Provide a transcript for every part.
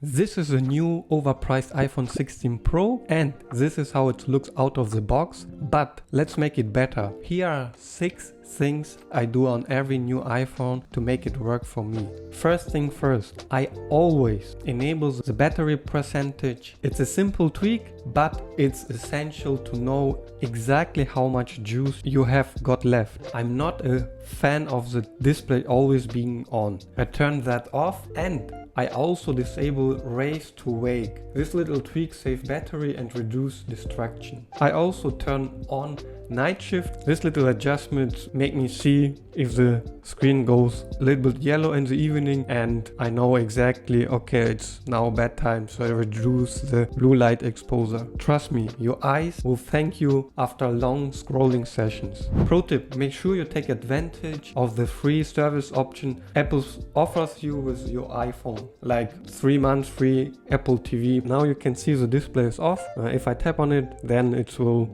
This is a new overpriced iPhone 16 Pro and this is how it looks out of the box, but let's make it better. Here are 6 things I do on every new iPhone to make it work for me. First thing first, I always enable the battery percentage. It's a simple tweak, but it's essential to know exactly how much juice you have got left. I'm not a fan of the display always being on. I turn that off and I also disable raise to wake. This little tweak saves battery and reduce distraction. I also turn on night shift. This little adjustments make me see if the screen goes a little bit yellow in the evening and I know exactly, okay, it's now bedtime, so I reduce the blue light exposure. Trust me, your eyes will thank you after long scrolling sessions. Pro tip, make sure you take advantage of the free service option Apple offers you with your iPhone, like 3 months free Apple TV. Now you can see the display is off. If I tap on it, then it will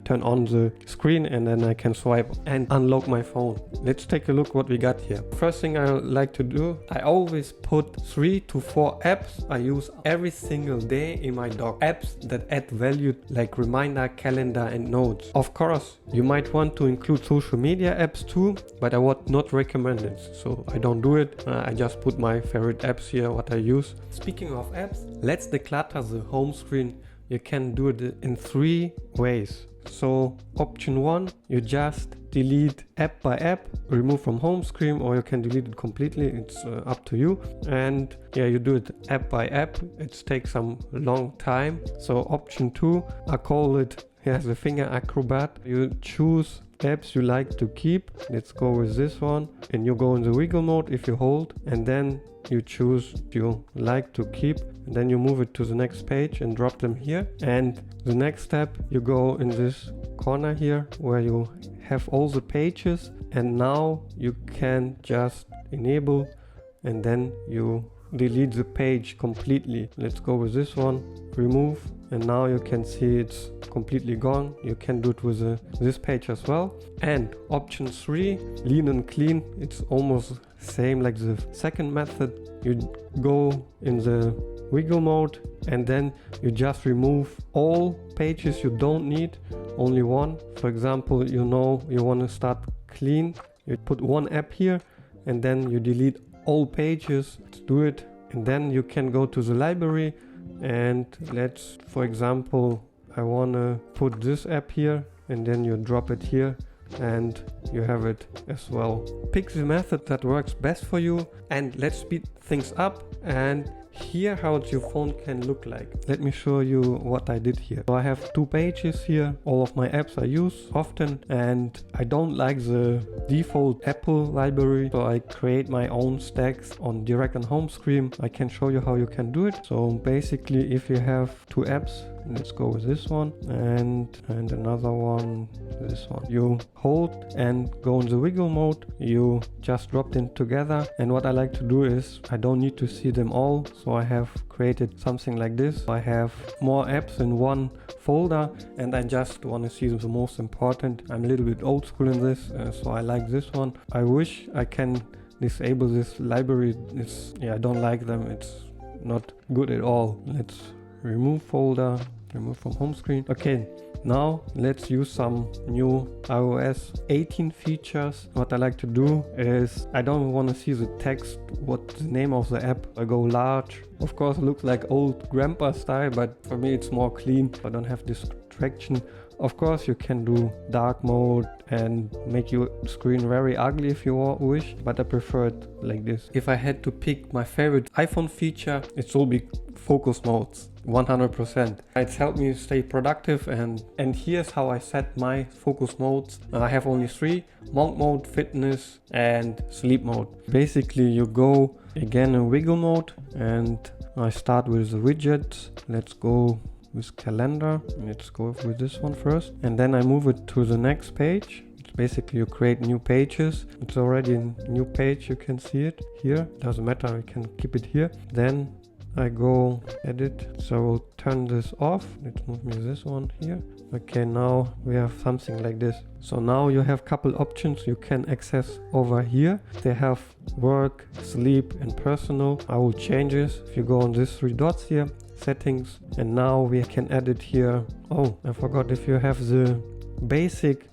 turn on the screen and then I can swipe and unlock my phone. Let's take a look what we got here. First thing I like to do, I always put 3 to 4 apps I use every single day in my dock. Apps that add value like reminder, calendar and notes. Of course, you might want to include social media apps too, but I would not recommend it, so I don't do it. I just put my favorite apps here, what I use. Speaking of apps, let's declutter the home screen. You can do it in 3 ways. So option 1, you just delete app by app, remove from home screen, or you can delete it completely, it's up to you. And you do it app by app. It takes some long time. So option 2, I call it the finger acrobat. You choose apps you like to keep. Let's go with this one, and you go in the wiggle mode if you hold, and then you choose you like to keep, and then you move it to the next page and drop them here. And the next step, you go in this corner here where you have all the pages, and now you can just enable and then you delete the page completely. Let's go with this one, remove, and now you can see it's completely gone. You can do it with this page as well. And option 3, lean and clean, it's almost same like the second method. You go in the wiggle mode and then you just remove all pages you don't need, only one. For example, you want to start clean, you put one app here and then you delete all pages. Let's do it, and then you can go to the library and let's, for example, I want to put this app here, and then you drop it here and you have it as well. Pick the method that works best for you, and let's speed things up and hear how your phone can look like. Let me show you what I did here. So I have 2 pages here, all of my apps I use often, and I don't like the default Apple library, so I create my own stacks direct on home screen. I can show you how you can do it. So basically, if you have 2 apps, let's go with this one and another one, this one. You hold and go in the wiggle mode. You just drop them together. And what I like to do is I don't need to see them all. So I have created something like this. I have more apps in one folder and I just want to see the most important. I'm a little bit old school in this, so I like this one. I wish I can disable this library. I don't like them. It's not good at all. Let's remove folder, remove from home screen. Okay, now let's use some new iOS 18 features. What I like to do is I don't want to see the text, what the name of the app. I go large. Of course, it looks like old grandpa style, but for me it's more clean. I don't have distraction. Of course, you can do dark mode and make your screen very ugly if you wish, but I prefer it like this. If I had to pick my favorite iPhone feature, it will be focus modes. 100%. It's helped me stay productive, and here's how I set my focus modes. I have only 3: monk mode, fitness and sleep mode. Basically, you go again in wiggle mode and I start with the widgets. Let's go with calendar. Let's go with this one first, and then I move it to the next page. It's basically you create new pages. It's already a new page, you can see it here. Doesn't matter, I can keep it here. Then I go edit, so I will turn this off. Let's move me this one here, Okay, now we have something like this. So now you have couple options you can access over here. They have work, sleep and personal. I will change this. If you go on these three dots here, settings, and now we can edit here. Oh, I forgot, if you have the basic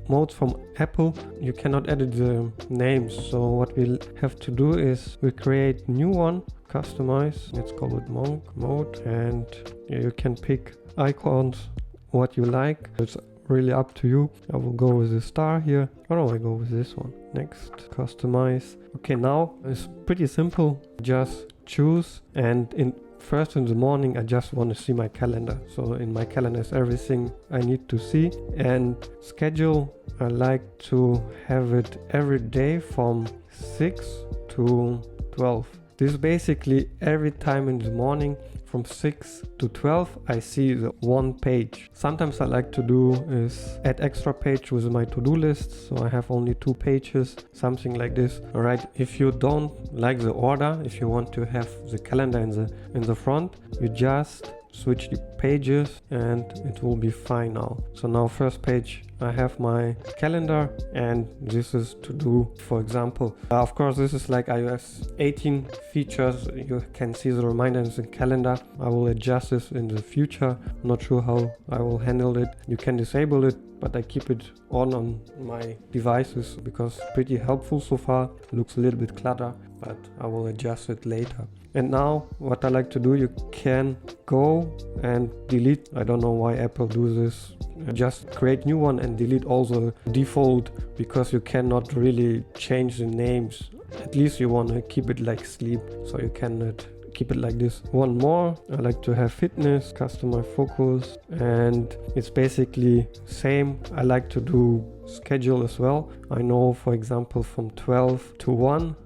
modes from Apple, you cannot edit the names. So what we'll have to do is we create new one, customize, let's call it monk mode, and you can pick icons what you like. It's really up to you. I will go with the star here. Or no, I go with this one. Next, customize. Okay, now it's pretty simple. Just choose, and first in the morning I just want to see my calendar. So in my calendar is everything I need to see. And schedule, I like to have it every day from 6 to 12. This is basically every time in the morning from 6 to 12 I see the one page. Sometimes I like to do is add extra page with my to-do list, so I have only 2 pages, something like this. Alright, if you don't like the order, if you want to have the calendar in the front, you just switch the pages and it will be fine now. So now first page I have my calendar, and this is to do, for example, of course this is like iOS 18 features. You can see the reminders in calendar. I will adjust this in the future. I'm not sure how I will handle it. You can disable it, but I keep it on my devices because it's pretty helpful so far. Looks a little bit clutter, but I will adjust it later. And now what I like to do, you can go and delete. I don't know why Apple do this. Just create new one and delete all the default, because you cannot really change the names. At least you want to keep it like sleep, so you cannot keep it like this. One more, I like to have fitness, customer focus, and it's basically same. I like to do schedule as well. I know, for example, from 12 to 1,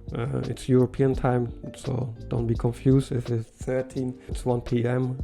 it's European time, so don't be confused if it's 13, it's 1 p.m.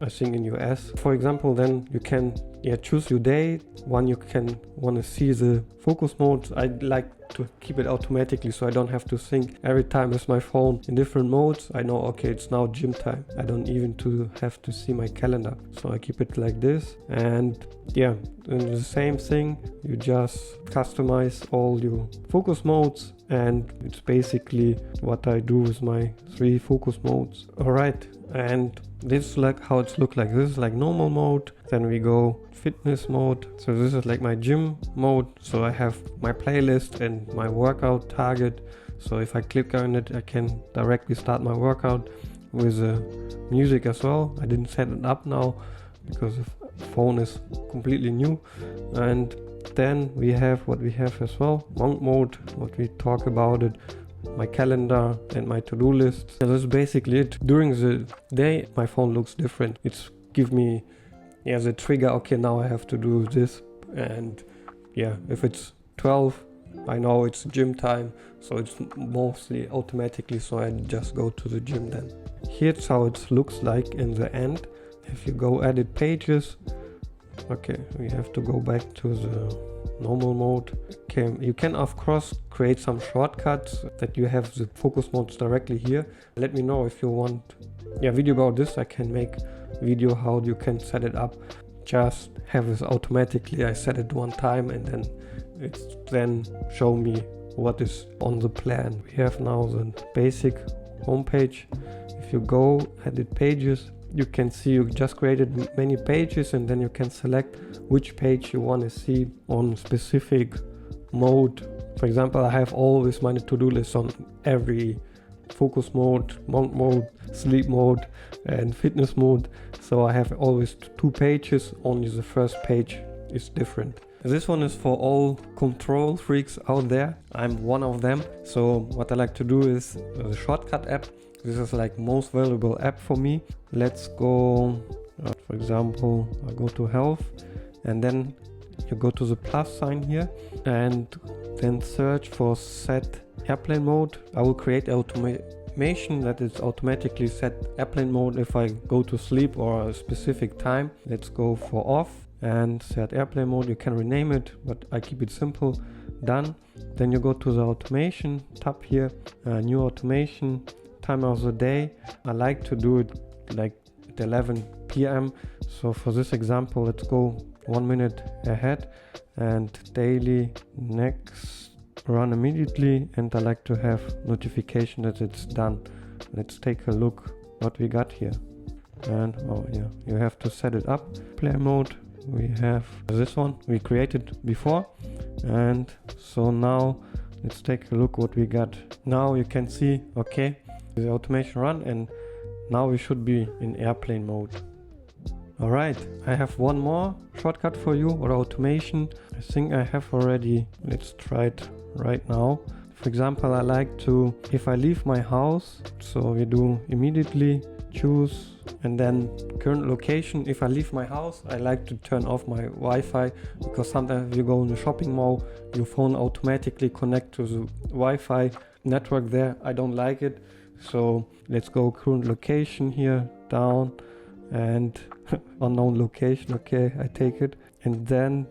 I think in US. For example, then you can choose your day. One, you can want to see the focus mode. I like to keep it automatically, so I don't have to think every time with my phone in different modes. I know, okay, it's now gym time. I don't even have to see my calendar, so I keep it like this. And yeah, and the same thing, you just customize all your focus modes, and it's basically what I do with my 3 focus modes. Alright, and this is like how it's look like. This is like normal mode, then we go fitness mode. So this is like my gym mode. So I have my playlist and my workout target. So if I click on it, I can directly start my workout with music as well. I didn't set it up now because the phone is completely new. And then we have what we have as well, monk mode, what we talk about it, my calendar and my to-do list. And that's basically it. During the day my phone looks different. It's give me the trigger, okay, now I have to do this. And if it's 12, I know it's gym time, so it's mostly automatically, so I just go to the gym then. Here's how it looks like in the end. If you go edit pages, okay, we have to go back to the normal mode. Okay, you can of course create some shortcuts that you have the focus modes directly here. Let me know if you want video about this. I can make video how you can set it up. Just have this automatically. I set it one time and then it's show me what is on the plan. We have now the basic homepage. If you go edit pages, you can see you just created many pages, and then you can select which page you want to see on specific mode. For example, I have always my to-do list on every focus mode, monk mode, sleep mode and fitness mode. So I have always 2 pages, only the first page is different. This one is for all control freaks out there. I'm one of them. So what I like to do is the shortcut app. This is like most valuable app for me. Let's go, for example, I go to health, and then you go to the plus sign here and then search for set airplane mode. I will create automation that is automatically set airplane mode if I go to sleep or a specific time. Let's go for off and set airplane mode. You can rename it, but I keep it simple. Done. Then you go to the automation tab here, new automation, time of the day. I like to do it like at 11 p.m. So for this example, let's go 1 minute ahead, and daily next run immediately, and I like to have notification that it's done. Let's take a look what we got here. And oh yeah, you have to set it up. Player mode, we have this one we created before, and so now let's take a look what we got. Now you can see, okay, the automation run, and now we should be in airplane mode. Alright, I have one more shortcut for you, or automation. I think I have already. Let's try it right now. For example, I like to, if I leave my house, so we do immediately choose and then current location. If I leave my house, I like to turn off my Wi-Fi, because sometimes if you go in the shopping mall, your phone automatically connect to the Wi-Fi network there. I don't like it. So let's go current location here, down, and unknown location. Okay, I take it, and then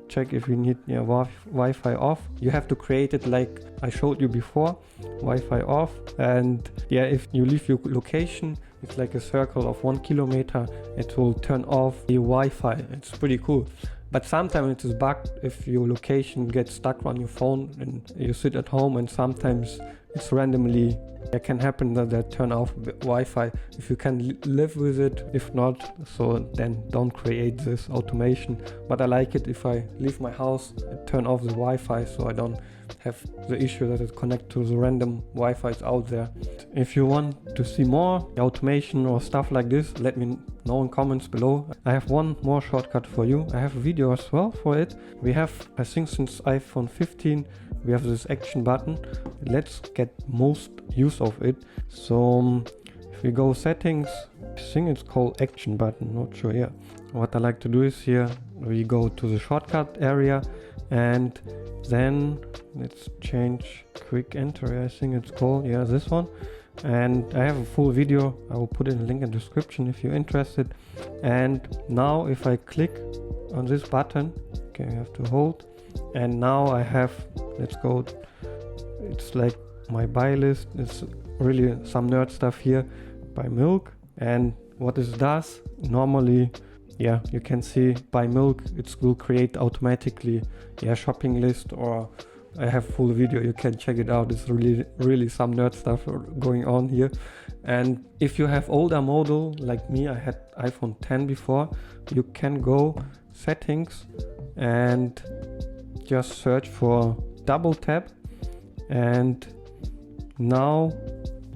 check if you need Wi-Fi off. You have to create it like I showed you before, Wi-Fi off. And yeah, if you leave your location, it's like a circle of 1 kilometer, it will turn off the Wi-Fi. It's pretty cool. But sometimes it is bugged if your location gets stuck on your phone and you sit at home, and sometimes it's randomly, it can happen that they turn off Wi-Fi. If you can live with it, if not, so then don't create this automation. But I like it if I leave my house and turn off the Wi-Fi, so I don't have the issue that it connects to the random Wi-Fi out there. If you want to see more automation or stuff like this, let me know in comments below. I have one more shortcut for you. I have a video as well for it. We have, I think since iPhone 15, we have this action button. Let's get most use of it. So if we go settings, I think it's called action button, not sure. Yeah, what I like to do is here we go to the shortcut area, and then let's change quick enter, I think it's called, yeah, this one. And I have a full video, I will put in a link in the description if you're interested. And now if I click on this button, okay, I have to hold, and now I have, let's go, it's like my buy list. It's really some nerd stuff here. Buy milk, and what this does normally, yeah, you can see buy milk, it will create automatically, yeah, shopping list. Or I have full video, you can check it out. It's really some nerd stuff going on here. And if you have older model like me, I had iPhone 10 before, you can go settings and just search for double tap. And now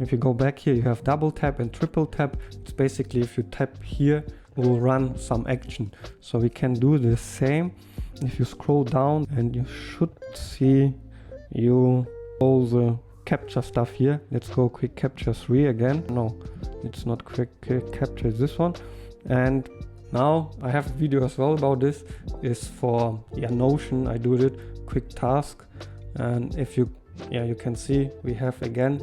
if you go back here, you have double tap and triple tap. It's basically if you tap here, it will run some action. So we can do the same. If you scroll down, and you should see all the capture stuff here. Let's go quick capture 3 again. No, it's not quick capture, it's this one. And now I have a video as well about this. Is for, yeah, Notion. I do it quick task, and if you, yeah, you can see we have again,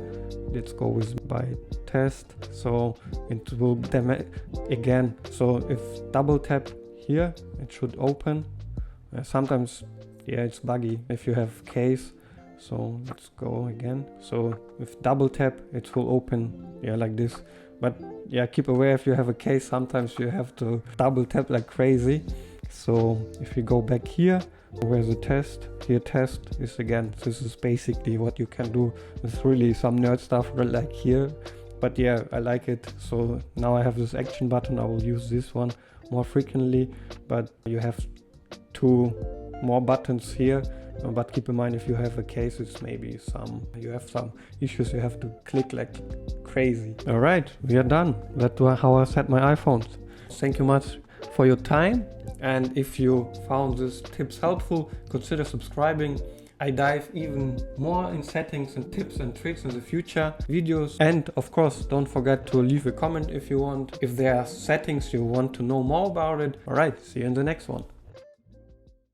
let's go with by test, so it will again. So if double tap here, it should open. Sometimes, yeah, it's buggy if you have case. So let's go again. So with double tap, it will open, yeah, like this. But yeah, keep aware if you have a case, sometimes you have to double tap like crazy. So if you go back here, where's the test? Here test is again, this is basically what you can do. It's really some nerd stuff like here. But yeah, I like it. So now I have this action button. I will use this one more frequently, but you have 2 more buttons here. But keep in mind, if you have a case, it's maybe you have some issues, you have to click like crazy. All right, we are done. That's how I set my iPhones. Thank you much for your time. And if you found these tips helpful, consider subscribing. I dive even more in settings and tips and tricks in the future videos. And of course, don't forget to leave a comment if you want. If there are settings you want to know more about it. All right, see you in the next one.